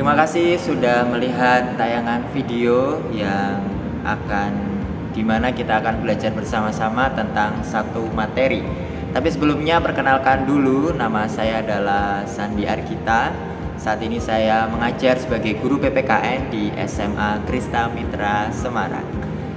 Terima kasih sudah melihat tayangan video yang dimana kita akan belajar bersama-sama tentang satu materi. Tapi sebelumnya perkenalkan dulu, nama saya adalah Sandi Argita. Saat ini saya mengajar sebagai guru PPKN di SMA Krista Mitra Semarang.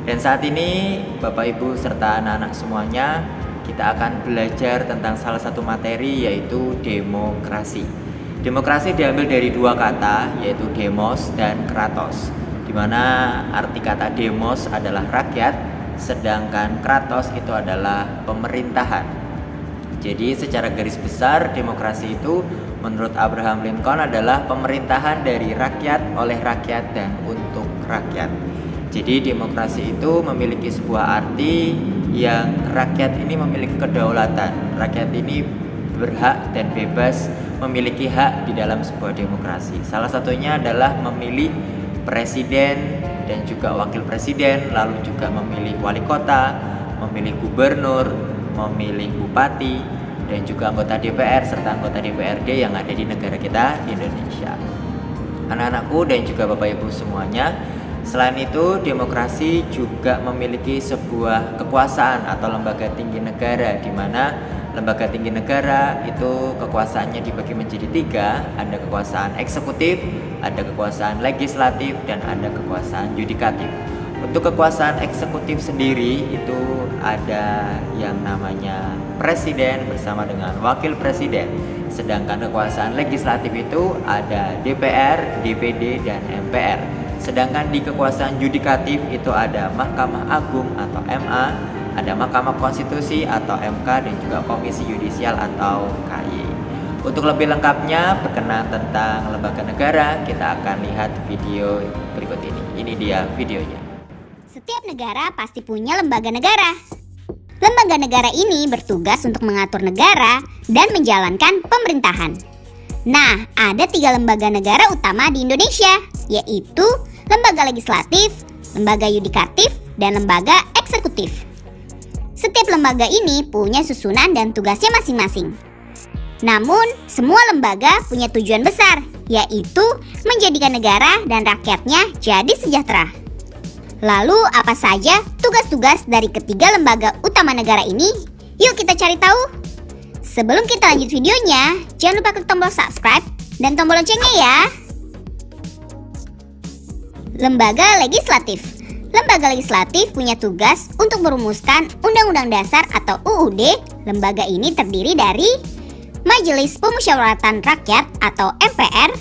Dan saat ini Bapak Ibu serta anak-anak semuanya, kita akan belajar tentang salah satu materi, yaitu demokrasi. Demokrasi diambil dari dua kata, yaitu demos dan kratos, di mana arti kata demos adalah rakyat, sedangkan kratos itu adalah pemerintahan. Jadi secara garis besar, demokrasi itu menurut Abraham Lincoln adalah pemerintahan dari rakyat, oleh rakyat, dan untuk rakyat. Jadi demokrasi itu memiliki sebuah arti yang rakyat ini memiliki kedaulatan. Rakyat ini berhak dan bebas memiliki hak di dalam sebuah demokrasi. Salah satunya adalah memilih presiden dan juga wakil presiden, lalu juga memilih wali kota, memilih gubernur, memilih bupati, dan juga anggota DPR serta anggota DPRD yang ada di negara kita di Indonesia. Anak-anakku dan juga Bapak Ibu semuanya, selain itu demokrasi juga memiliki sebuah kekuasaan atau lembaga tinggi negara, di mana lembaga tinggi negara itu kekuasaannya dibagi menjadi tiga. Ada kekuasaan eksekutif, ada kekuasaan legislatif, dan ada kekuasaan yudikatif. Untuk kekuasaan eksekutif sendiri itu ada yang namanya presiden bersama dengan wakil presiden. Sedangkan kekuasaan legislatif itu ada DPR, DPD, dan MPR. Sedangkan di kekuasaan yudikatif itu ada Mahkamah Agung atau MA, ada Mahkamah Konstitusi atau MK, dan juga Komisi Yudisial atau KY. Untuk lebih lengkapnya berkenaan tentang lembaga negara, kita akan lihat video berikut ini. Ini dia videonya. Setiap negara pasti punya lembaga negara. Lembaga negara ini bertugas untuk mengatur negara dan menjalankan pemerintahan. Nah, ada 3 lembaga negara utama di Indonesia, yaitu lembaga legislatif, lembaga yudikatif, dan lembaga eksekutif. Setiap lembaga ini punya susunan dan tugasnya masing-masing. Namun, semua lembaga punya tujuan besar, yaitu menjadikan negara dan rakyatnya jadi sejahtera. Lalu, apa saja tugas-tugas dari ketiga lembaga utama negara ini? Yuk kita cari tahu. Sebelum kita lanjut videonya, jangan lupa klik tombol subscribe dan tombol loncengnya ya. Lembaga legislatif. Lembaga legislatif punya tugas untuk merumuskan Undang-Undang Dasar atau UUD. Lembaga ini terdiri dari Majelis Pemusyawaratan Rakyat atau MPR.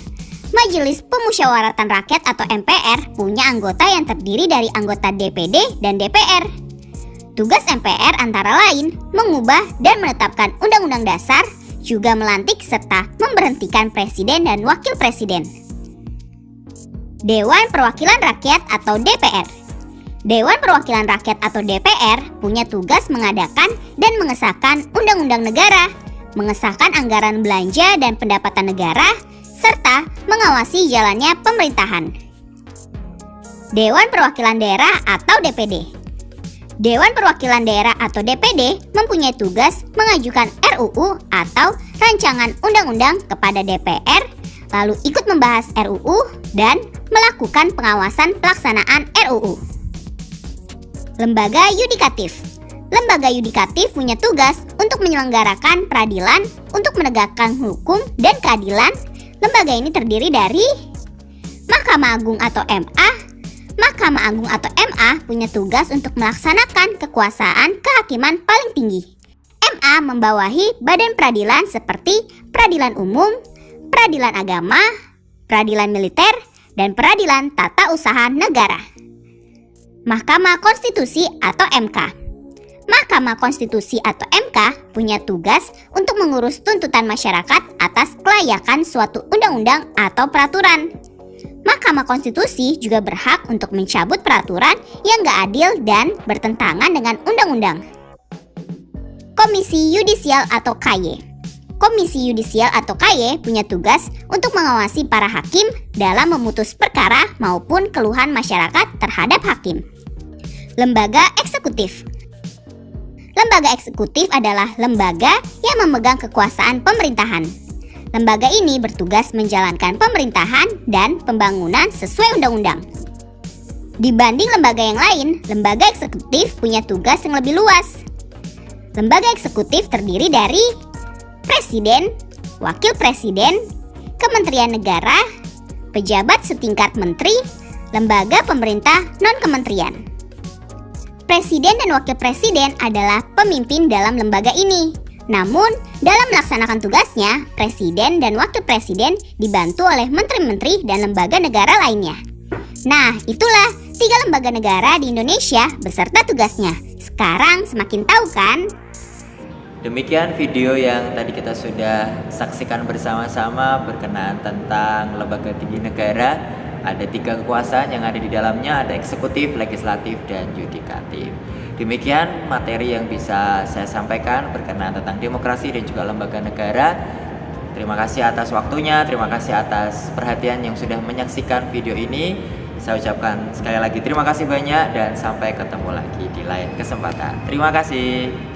Majelis Pemusyawaratan Rakyat atau MPR punya anggota yang terdiri dari anggota DPD dan DPR. Tugas MPR antara lain mengubah dan menetapkan Undang-Undang Dasar, juga melantik serta memberhentikan presiden dan wakil presiden. Dewan Perwakilan Rakyat atau DPR. Dewan Perwakilan Rakyat atau DPR punya tugas mengadakan dan mengesahkan undang-undang negara, mengesahkan anggaran belanja dan pendapatan negara, serta mengawasi jalannya pemerintahan. Dewan Perwakilan Daerah atau DPD. Dewan Perwakilan Daerah atau DPD mempunyai tugas mengajukan RUU atau rancangan undang-undang kepada DPR, lalu ikut membahas RUU dan melakukan pengawasan pelaksanaan RUU. Lembaga yudikatif. Lembaga yudikatif punya tugas untuk menyelenggarakan peradilan untuk menegakkan hukum dan keadilan. Lembaga ini terdiri dari Mahkamah Agung atau MA. Mahkamah Agung atau MA punya tugas untuk melaksanakan kekuasaan kehakiman paling tinggi. MA membawahi badan peradilan seperti peradilan umum, peradilan agama, peradilan militer, dan peradilan tata usaha negara. Mahkamah Konstitusi atau MK. Mahkamah Konstitusi atau MK punya tugas untuk mengurus tuntutan masyarakat atas kelayakan suatu undang-undang atau peraturan. Mahkamah Konstitusi juga berhak untuk mencabut peraturan yang gak adil dan bertentangan dengan undang-undang. Komisi Yudisial atau KY. Komisi Yudisial atau KY punya tugas untuk mengawasi para hakim dalam memutus perkara maupun keluhan masyarakat terhadap hakim. Lembaga eksekutif. Lembaga eksekutif adalah lembaga yang memegang kekuasaan pemerintahan. Lembaga ini bertugas menjalankan pemerintahan dan pembangunan sesuai undang-undang. Dibanding lembaga yang lain, lembaga eksekutif punya tugas yang lebih luas. Lembaga eksekutif terdiri dari presiden, wakil presiden, kementerian negara, pejabat setingkat menteri, lembaga pemerintah non-kementerian. Presiden dan wakil presiden adalah pemimpin dalam lembaga ini. Namun, dalam melaksanakan tugasnya, presiden dan wakil presiden dibantu oleh menteri-menteri dan lembaga negara lainnya. Nah, itulah 3 lembaga negara di Indonesia beserta tugasnya. Sekarang semakin tahu kan? Demikian video yang tadi kita sudah saksikan bersama-sama berkenaan tentang lembaga tinggi negara. Ada 3 kekuasaan yang ada di dalamnya, ada eksekutif, legislatif, dan yudikatif. Demikian materi yang bisa saya sampaikan berkenaan tentang demokrasi dan juga lembaga negara. Terima kasih atas waktunya, terima kasih atas perhatian yang sudah menyaksikan video ini. Saya ucapkan sekali lagi terima kasih banyak dan sampai ketemu lagi di lain kesempatan. Terima kasih.